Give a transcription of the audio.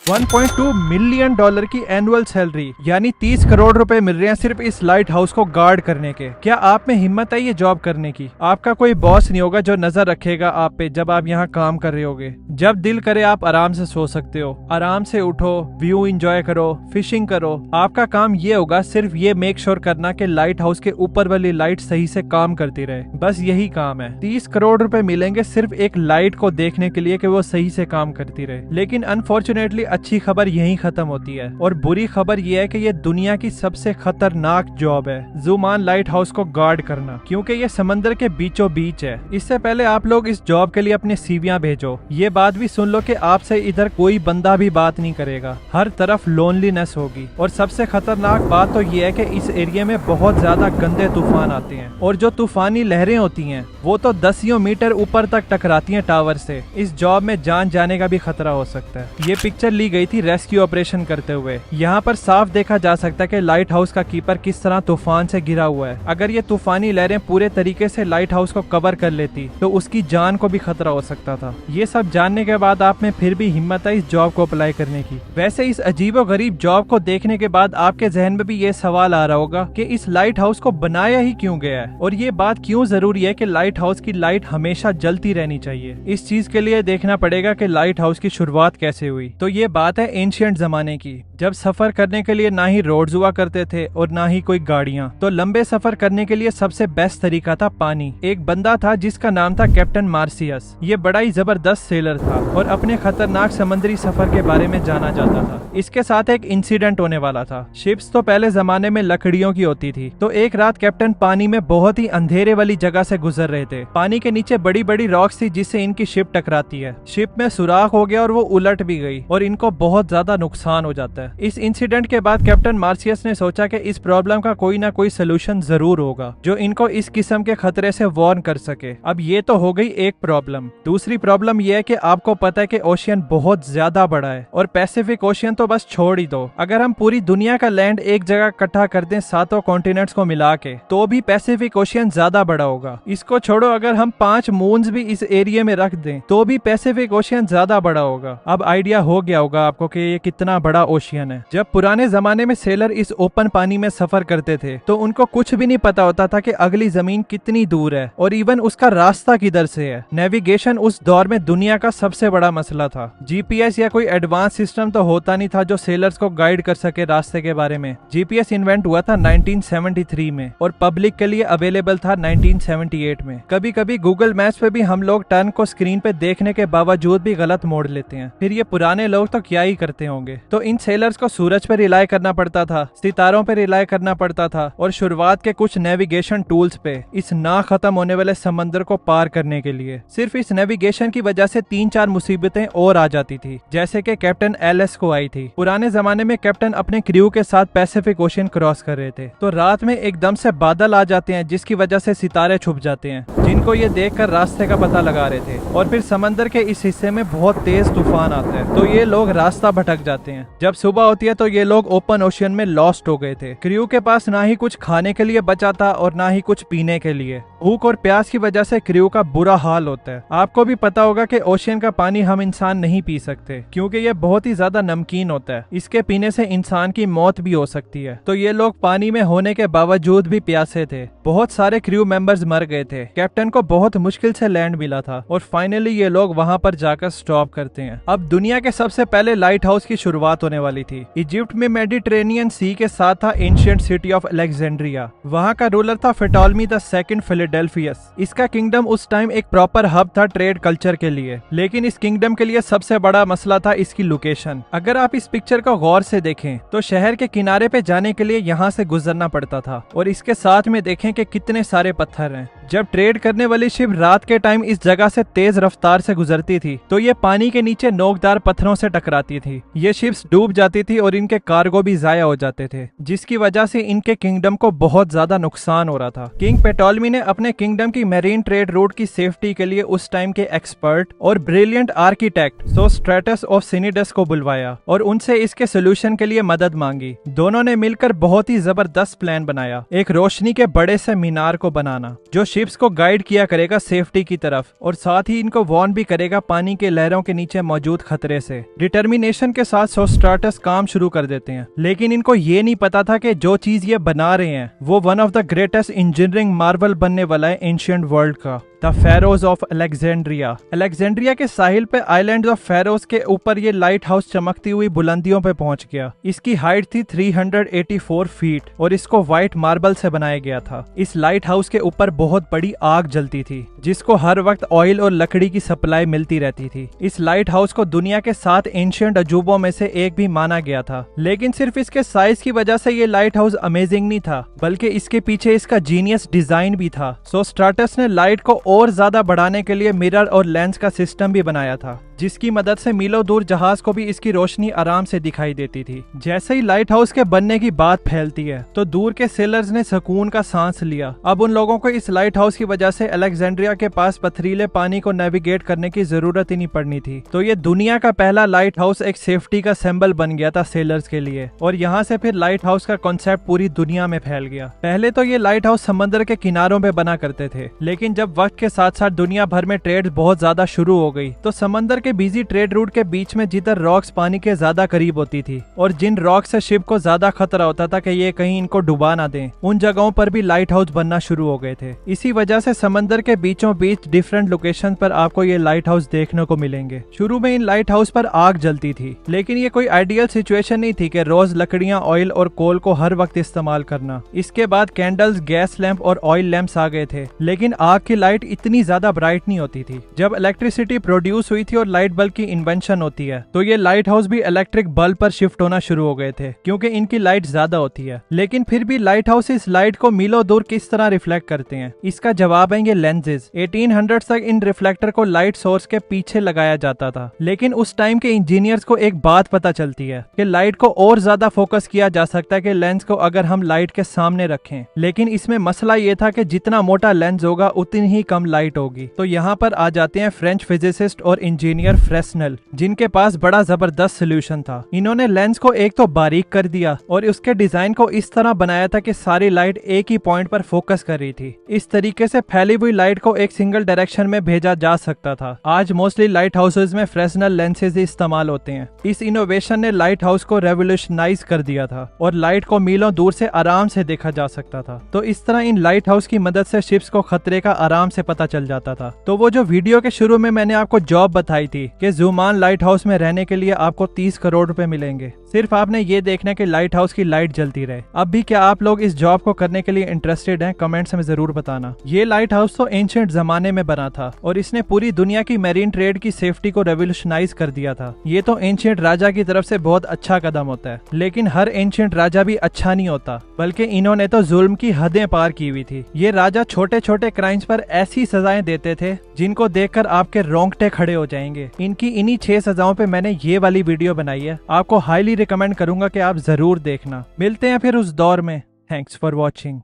1.2 million dollar की annual salary यानी 30 करोड़ रुपए मिल रहे हैं सिर्फ इस लाइट हाउस को गार्ड करने के। क्या आप में हिम्मत है ये जॉब करने की? आपका कोई बॉस नहीं होगा जो नजर रखेगा आप पे जब आप यहाँ काम कर रहे होगे। जब दिल करे आप आराम से सो सकते हो, आराम से उठो, व्यू एंजॉय करो, फिशिंग करो। आपका काम ये होगा सिर्फ ये मेक श्योर करना कि लाइट हाउस के ऊपर वाली लाइट सही से काम करती रहे। बस यही काम है। 30 करोड़ रुपए मिलेंगे सिर्फ एक लाइट को देखने के लिए कि वो सही से काम करती रहे। लेकिन अनफॉर्चुनेटली अच्छी खबर यहीं खत्म होती है और बुरी खबर यह है कि ये दुनिया की सबसे खतरनाक जॉब है, जुमान लाइट हाउस को गार्ड करना, क्योंकि ये समंदर के बीचों बीच है। इससे पहले आप लोग इस जॉब के लिए अपने सीवियां भेजो। ये बात भी सुन लो कि आपसे इधर कोई बंदा भी बात नहीं करेगा, हर तरफ लोनलीनेस होगी। और सबसे खतरनाक बात तो ये है कि इस एरिया में बहुत ज्यादा गंदे तूफान आते हैं और जो तूफानी लहरें होती हैं वो तो 10 मीटर ऊपर तक टकराती हैं टावर से। इस जॉब में जान जाने का भी खतरा हो सकता है। ये पिक्चर ली गई थी रेस्क्यू ऑपरेशन करते हुए। यहाँ पर साफ देखा जा सकता है कि लाइट हाउस का कीपर किस तरह तूफान से घिरा हुआ है। अगर ये तूफानी लहरें पूरे तरीके से लाइट हाउस को कवर कर लेती तो उसकी जान को भी खतरा हो सकता था। ये सब जानने के बाद आप में फिर भी हिम्मत है इस जॉब को अप्लाई करने की। वैसे इस अजीबोगरीब जॉब को देखने के बाद आपके जहन में भी ये सवाल आ रहा होगा कि इस लाइट हाउस को बनाया ही क्यों गया है और ये बात क्यों जरूरी है कि लाइट हाउस की लाइट हमेशा जलती रहनी चाहिए। इस चीज के लिए देखना पड़ेगा कि लाइट हाउस की शुरुआत कैसे हुई। तो ये बात है एंशिएंट जमाने की, जब सफर करने के लिए ना ही रोड्स हुआ करते थे और ना ही कोई गाड़ियां। तो लंबे सफर करने के लिए सबसे बेस्ट तरीका था पानी। एक बंदा था जिसका नाम था कैप्टन मार्सियस। ये बड़ा ही जबरदस्त सेलर था और अपने खतरनाक समुद्री सफर के बारे में जाना जाता था। इसके साथ एक इंसिडेंट होने वाला था। शिप्स तो पहले जमाने में लकड़ियों की होती थी, तो एक रात कैप्टन पानी में बहुत ही अंधेरे वाली जगह से गुजर रहे थे। पानी के नीचे बड़ी बड़ी रॉक्स थी जिससे इनकी शिप टकराती है। शिप में सुराख हो गया और वो उलट भी गई और इनको बहुत ज्यादा नुकसान हो जाता है। इस इंसिडेंट के बाद कैप्टन मार्सियस ने सोचा कि इस प्रॉब्लम का कोई ना कोई सोल्यूशन जरूर होगा जो इनको इस किस्म के खतरे से वार्न कर सके। अब ये तो हो गई एक प्रॉब्लम। दूसरी प्रॉब्लम ये है कि आपको पता है कि ओशियन बहुत ज्यादा बड़ा है और पैसिफिक ओशियन तो बस छोड़ ही दो। अगर हम पूरी दुनिया का लैंड एक जगह इकट्ठा कर दें 7 कॉन्टिनेंट्स को मिला के, तो भी पैसिफिक ओशियन ज्यादा बड़ा होगा। इसको छोड़ो, अगर हम 5 मून्स भी इस एरिया में रख दें तो भी पैसिफिक ओशियन ज्यादा बड़ा होगा। अब आइडिया हो गया होगा आपको कि ये कितना बड़ा ओशियन है। जब पुराने जमाने में सेलर इस ओपन पानी में सफर करते थे तो उनको कुछ भी नहीं पता होता था कि अगली जमीन कितनी दूर है और इवन उसका रास्ता किधर से है। नेविगेशन उस दौर में दुनिया का सबसे बड़ा मसला था। जीपीएस या कोई एडवांस सिस्टम तो होता नहीं था जो सेलर्स को गाइड कर सके रास्ते के बारे में। जीपीएस इन्वेंट हुआ था 1973 में और पब्लिक के लिए अवेलेबल था 1978 में। कभी कभी गूगल मैप्स पे भी हम लोग टर्न को स्क्रीन पे देखने के बावजूद भी गलत मोड़ लेते हैं। फिर ये पुराने लोग तो क्या ही करते होंगे। तो इन सेलर्स को सूरज पे रिलाय करना पड़ता था, सितारों पे रिलाय करना पड़ता था और शुरुआत के कुछ नेविगेशन टूल्स पे इस ना खत्म होने वाले समंदर को पार करने के लिए। सिर्फ इस नेविगेशन की वजह से 3-4 मुसीबतें और आ जाती थी, जैसे कि कैप्टन एलएस को आई थी। पुराने जमाने में कैप्टन अपने क्रू के साथ पैसिफिक ओशियन क्रॉस कर रहे थे तो रात में एकदम से बादल आ जाते हैं जिसकी वजह से सितारे छुप जाते हैं, जिनको ये देखकर रास्ते का पता लगा रहे थे। और फिर समंदर के इस हिस्से में बहुत तेज तूफान आता है तो ये लोग रास्ता भटक जाते हैं। जब सुबह होती है तो ये लोग ओपन ओशियन में लॉस्ट हो गए थे। क्रू के पास ना ही कुछ खाने के लिए बचा था और ना ही कुछ पीने के लिए। भूख और प्यास की वजह से क्रू का बुरा हाल होता है। आपको भी पता होगा कि ओशियन का पानी हम इंसान नहीं पी सकते क्योंकि ये बहुत ही ज्यादा नमकीन होता है। इसके पीने से इंसान की मौत भी हो सकती है। तो ये लोग पानी में होने के बावजूद भी प्यासे थे। बहुत सारे क्रू मेंबर्स मर गए थे। कैप्टन को बहुत मुश्किल से लैंड मिला था और फाइनली ये लोग वहाँ पर जाकर स्टॉप करते हैं। अब दुनिया के सबसे पहले लाइट हाउस की शुरुआत होने वाली थी। इजिप्ट में मेडिटेरेनियन सी के साथ था एंशिएंट सिटी ऑफ अलेक्जेंड्रिया। वहाँ का रूलर था फेटोलमी द सेकंड फिलाडेल्फियस। इसका किंगडम उस टाइम एक प्रॉपर हब था ट्रेड कल्चर के लिए, लेकिन इस किंगडम के लिए सबसे बड़ा मसला था इसकी लोकेशन। अगर आप इस पिक्चर को गौर से देखें तो शहर के किनारे पे जाने के लिए यहाँ से गुजरना पड़ता था और इसके साथ में देखें कि कितने सारे पत्थर हैं। जब ट्रेड करने वाली शिप रात के टाइम इस जगह से तेज रफ्तार से गुजरती थी तो ये पानी के नीचे नोकदार पत्थरों से टकराती थी। ये शिप्स डूब जाती थी और इनके कार्गो भी जाया हो जाते थे, जिसकी वजह से इनके किंगडम को बहुत ज्यादा नुकसान हो रहा था। किंग पेटोलमी ने अपने किंगडम की मैरीन ट्रेड रूट की सेफ्टी के लिए उस टाइम के एक्सपर्ट और ब्रिलियंट आर्किटेक्ट सोस्ट्रेटस ऑफ सिनिडस को बुलवाया और उनसे इसके सोल्यूशन के लिए मदद मांगी। दोनों ने मिलकर बहुत ही जबरदस्त प्लान बनाया, एक रोशनी के बड़े से मीनार को बनाना जो शिप्स को गाइड किया करेगा सेफ्टी की तरफ और साथ ही इनको वार्न भी करेगा पानी के लहरों के नीचे मौजूद खतरे से। डिटर्मिनेशन के साथ सोस्ट्राटस काम शुरू कर देते हैं, लेकिन इनको ये नहीं पता था कि जो चीज ये बना रहे हैं वो one of the greatest engineering Marvel बनने वाला है एंशिएंट वर्ल्ड का, the Feroz of Alexandria. Alexandria के साहिल पे आइलैंड ऑफ फेरोज के ऊपर ये लाइट हाउस चमकती हुई बुलंदियों पे पहुंच गया। इसकी हाइट थी 384 फीट और इसको व्हाइट मार्बल से बनाया गया था। इस लाइट हाउस के ऊपर बहुत बड़ी आग जलती थी जिसको हर वक्त ऑयल और लकड़ी की सप्लाई मिलती रहती थी। इस लाइट हाउस को दुनिया के 7 एंशिएंट अजूबों में से एक भी माना गया था, लेकिन सिर्फ इसके साइज की वजह से ये लाइट हाउस अमेजिंग नहीं था, बल्कि इसके पीछे इसका जीनियस डिजाइन भी था। सोस्ट्राटस ने लाइट को और ज्यादा बढ़ाने के लिए मिरर और लेंस का सिस्टम भी बनाया था, जिसकी मदद से मीलों दूर जहाज को भी इसकी रोशनी आराम से दिखाई देती थी। जैसे ही लाइट हाउस के बनने की बात फैलती है तो दूर के सेलर्स ने सुकून का सांस लिया। अब उन लोगों को इस लाइट हाउस की वजह से अलेक्जेंड्रिया के पास पथरीले पानी को नेविगेट करने की जरूरत ही नहीं पड़नी थी। तो ये दुनिया का पहला लाइट हाउस एक सेफ्टी का सिंबल बन गया था सेलर्स के लिए, और यहाँ से फिर लाइट हाउस का कॉन्सेप्ट पूरी दुनिया में फैल गया। पहले तो ये लाइट हाउस समंदर के किनारों पे बना करते थे, लेकिन जब वक्त के साथ साथ दुनिया भर में ट्रेड बहुत ज्यादा शुरू हो गई तो समंदर के बिजी ट्रेड रूट के बीच में जिधर रॉक्स पानी के ज्यादा करीब होती थी और जिन रॉक्स से शिप को ज्यादा खतरा होता था कि ये कहीं इनको डुबा ना दें, उन जगहों पर भी लाइट हाउस बनना शुरू हो गए थे। इसी वजह से समंदर के बीचों बीच डिफरेंट लोकेशन पर आपको ये लाइट हाउस देखने को मिलेंगे। शुरू में इन लाइट हाउस पर आग जलती थी, लेकिन ये कोई आइडियल सिचुएशन नहीं थी कि रोज लकड़ियां, ऑयल और कोल को हर वक्त इस्तेमाल करना। इसके बाद कैंडल्स, गैस लैंप और ऑयल लैंप्स आ गए थे, लेकिन आग की लाइट इतनी ज्यादा ब्राइट नहीं होती थी। जब इलेक्ट्रिसिटी प्रोड्यूस हुई थी और लाइट बल्ब की इन्वेंशन होती है तो ये लाइट हाउस भी इलेक्ट्रिक बल्ब पर शिफ्ट होना शुरू हो गए थे, क्योंकि इनकी लाइट ज्यादा होती है। लेकिन फिर भी लाइट हाउस इस लाइट को मीलों दूर किस तरह रिफ्लेक्ट करते हैं, इसका जवाब है ये लेंसेज। 1800 तक इन रिफ्लेक्टर को लाइट सोर्स के पीछे लगाया जाता था, लेकिन उस टाइम के इंजीनियर्स को एक बात पता चलती है कि लाइट को और ज्यादा फोकस किया जा सकता है कि लेंस को अगर हम लाइट के सामने रखें। लेकिन इसमें मसला ये था कि जितना मोटा लेंस होगा उतनी ही कम लाइट होगी। तो यहाँ पर आ जाते हैं फ्रेंच फिजिसिस्ट और इंजीनियर फ्रेस्नेल, जिनके पास बड़ा जबरदस्त सोल्यूशन था। इन्होंने लेंस को एक तो बारीक कर दिया और उसके डिजाइन को इस तरह बनाया था कि सारी लाइट एक ही पॉइंट पर फोकस कर रही थी। इस तरीके से फैली हुई लाइट को एक सिंगल डायरेक्शन में भेजा जा सकता था। आज मोस्टली लाइट हाउसेज में फ्रेस्नेल लेंसेज इस्तेमाल होते हैं। इस इनोवेशन ने लाइट हाउस को रेवोल्यूशनाइज कर दिया था और लाइट को मीलों दूर से आराम से देखा जा सकता था। तो इस तरह इन लाइट हाउस की मदद से शिप्स को खतरे का आराम से पता चल जाता था। तो वो जो वीडियो के शुरू में मैंने आपको जॉब बताई थी कि ज़ुमान लाइट हाउस में रहने के लिए आपको 30 करोड़ रुपए मिलेंगे, सिर्फ आपने ये देखना कि लाइट हाउस की लाइट जलती रहे। अब भी क्या आप लोग इस जॉब को करने के लिए इंटरेस्टेड हैं? कमेंट्स में जरूर बताना। ये लाइट हाउस तो एंशिएंट जमाने में बना था और इसने पूरी दुनिया की मैरीन ट्रेड की सेफ्टी को रेवोल्यूशनाइज कर दिया था। ये तो एंशिएंट राजा की तरफ से बहुत अच्छा कदम होता है, लेकिन हर एंशिएंट राजा भी अच्छा नहीं होता, बल्कि इन्होंने तो जुल्म की हदें पार की हुई थी। ये राजा छोटे छोटे क्राइम्स पर ऐसी सजाएं देते थे जिनको देखकर आपके रोंगटे खड़े हो जाएंगे। इनकी इन्हीं 6 सजाओं पे मैंने ये वाली वीडियो बनाई है, आपको हाईली रिकमेंड करूंगा कि आप जरूर देखना। मिलते हैं फिर उस दौर में। Thanks for watching.